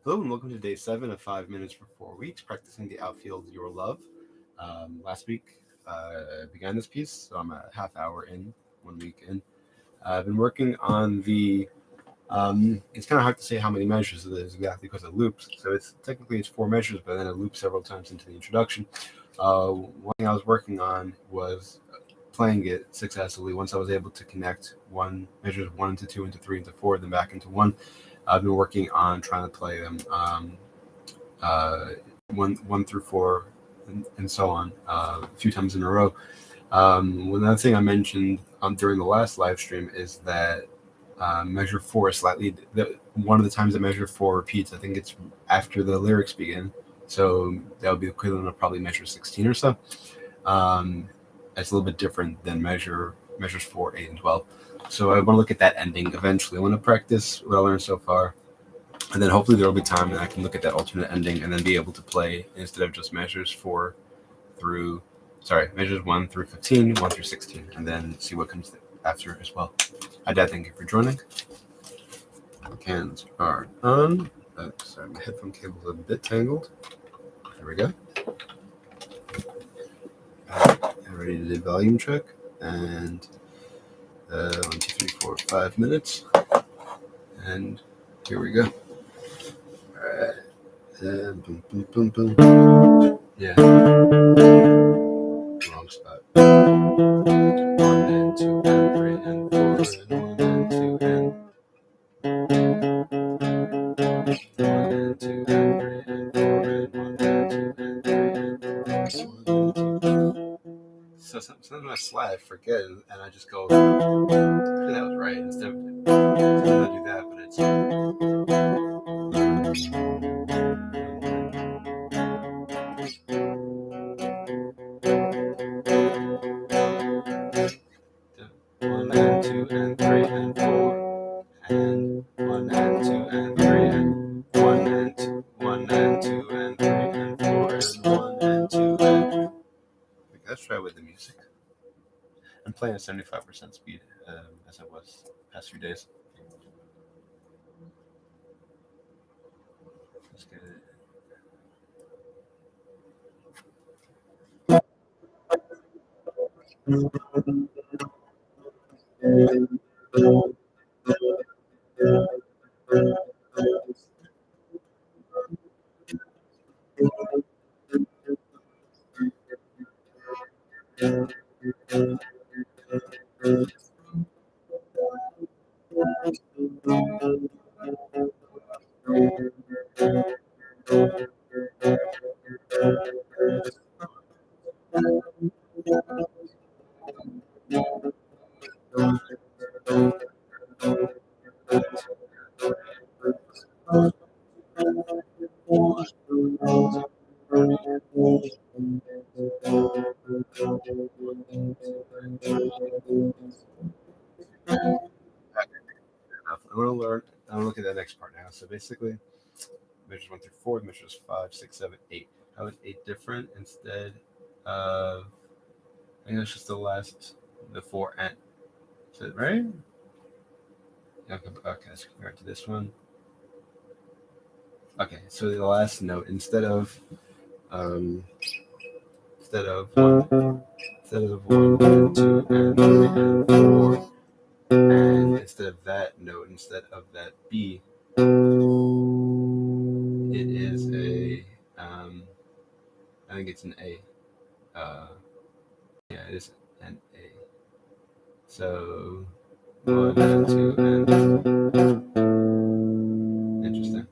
Hello and welcome to day 7 of 5 minutes for 4 weeks, practicing the outfield your love. Last week I began this piece, so I'm a half hour in, 1 week in. I've been working on the, it's kind of hard to say how many measures it is exactly because it loops. So it's 4 measures, but then it loops several times into the introduction. One thing I was working on was playing it successfully. Once I was able to connect measures 1 into 2 into 3 into 4, then back into 1. I've been working on trying to play them one through 4 and so on a few times in a row. Another thing I mentioned during the last live stream is that measure 4 is one of the times that measure 4 repeats. I think it's after the lyrics begin, so that would be equivalent of probably measure 16 or so. It's a little bit different than measures 4, 8, and 12. So I want to look at that ending eventually. I want to practice what I learned so far, and then hopefully there will be time that I can look at that alternate ending and then be able to play instead of just measures 1 through 15, 1 through 16, and then see what comes after as well. Hi, Dad. Thank you for joining. Cans are on. Sorry, my headphone cable's a bit tangled. There we go. Ready to do volume check, and 1, 2, 3, 4, 5 minutes, and here we go. All right, and boom, boom, boom, boom. Yeah, wrong spot. 1 and 2 and 3 and 4 and 1 and 2 and 1 and 2 and 3 and 4 and 1 and 2 and 3 and 4 and 1 and 2. So sometimes when I slide, I forget, and I just go, that was right. Instead of I do that, but it's 1 and 2 and 3 and 4 and 1 and 2 and 3 and 1 and 2, 1 and 2 and 3 and 4 and 1 and 2 and. Let's try with the music. I'm playing at 75% speed as I was the past few days. Let's get it. I want to look at that next part now. So basically, measures 1 through 4, measures 5, 6, 7, 8. How is 8 different instead of? I think it's just the 4 and. Is it right? Okay, let's compare it to this one. Okay, so the last note instead of 1 and 2 and 3 and 4, and instead of that note, instead of that B, it is a I think it's an A. Yeah, it is an A. So 1 and 2 and interesting.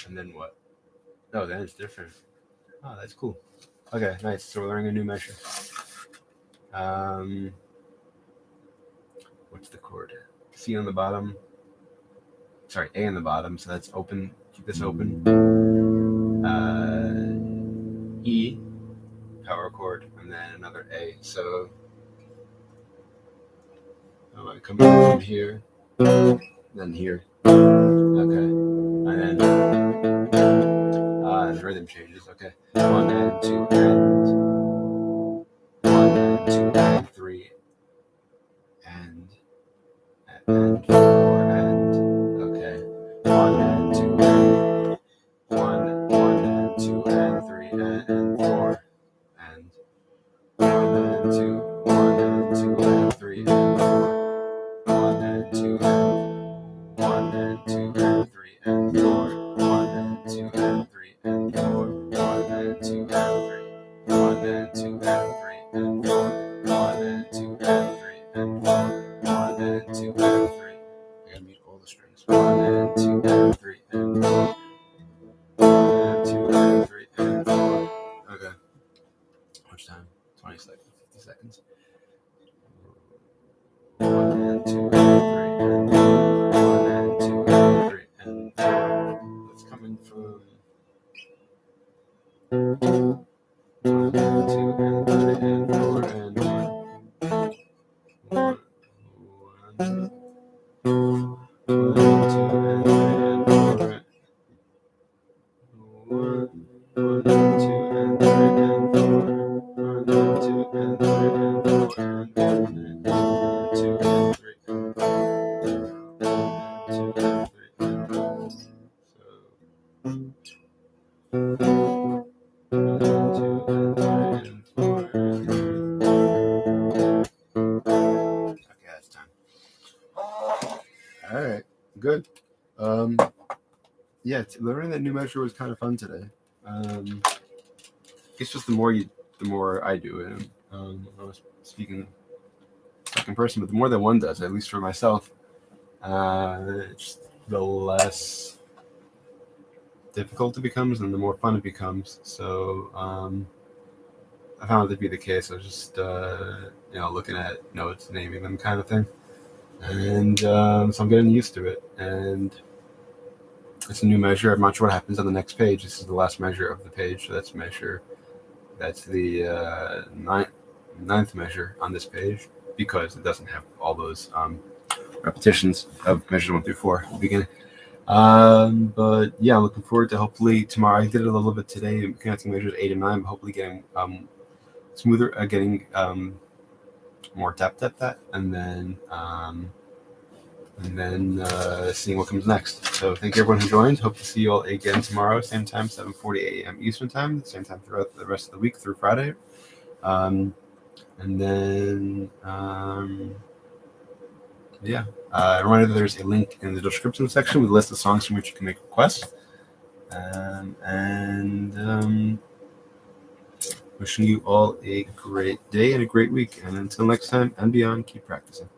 And then what? Oh, then it's different. Oh, that's cool. Okay, nice. So we're learning a new measure. What's the chord? C on the bottom. Sorry, A on the bottom. So that's open. Keep this open. E, power chord, and then another A. So I might come in from here, then here. Okay, and then the rhythm changes. Okay, 1 and 2 and 1 and 2 and 3 and and 4 and okay. 1 and 2 and 1 and 2 and 3 and 4 and 1 and 2 and 3 and 4 1 and 2 and 1 and 2 and 3 and 4 1 and 2 and 3 and 4 1 and 2 and 3 1 and 2 and 3 and 4 1 and 2 and 3 and 4 1 and 2 and 3. I gotta mute all the strings. 1 and 2 and 3 and 4 1 and 2 and 3 and 4. Okay. How much time? 20 seconds. 50 seconds. 1 and 2 and 3 and 4 1 and 2 and 3 and 4. That's coming from 1 and 2 and 3 and 4 and 1 1 1 and 2 and 3 and 4 1 1 and 2 and 3 and 4 1 and 2 and 3 and 4 and 1 and 2 and 3 and 4 1 and 2 and 3 and 4. So 1 and 2 and 3 and 4 and okay, that's time. All right, good. Yeah, learning that new measure was kind of fun today. It's just the more I do it. I was speaking second person, but the more that one does, at least for myself, it's the less difficult it becomes and the more fun it becomes. So I found it to be the case. I was just looking at notes, naming them, kind of thing, and so I'm getting used to it. And it's a new measure. I'm not sure what happens on the next page. This is the last measure of the page. So that's the ninth measure on this page, because it doesn't have all those repetitions of measures 1 through 4 at the beginning. But yeah, I'm looking forward to hopefully tomorrow. I did it a little bit today, connecting measures 8 and 9, but hopefully getting smoother, getting more depth at that, and then seeing what comes next. So thank you everyone who joined. Hope to see you all again tomorrow, same time, 7:40 a.m. Eastern time, same time throughout the rest of the week through Friday. And then a reminder that there's a link in the description section with a list of songs from which you can make requests. Wishing you all a great day and a great week. And until next time and beyond, keep practicing.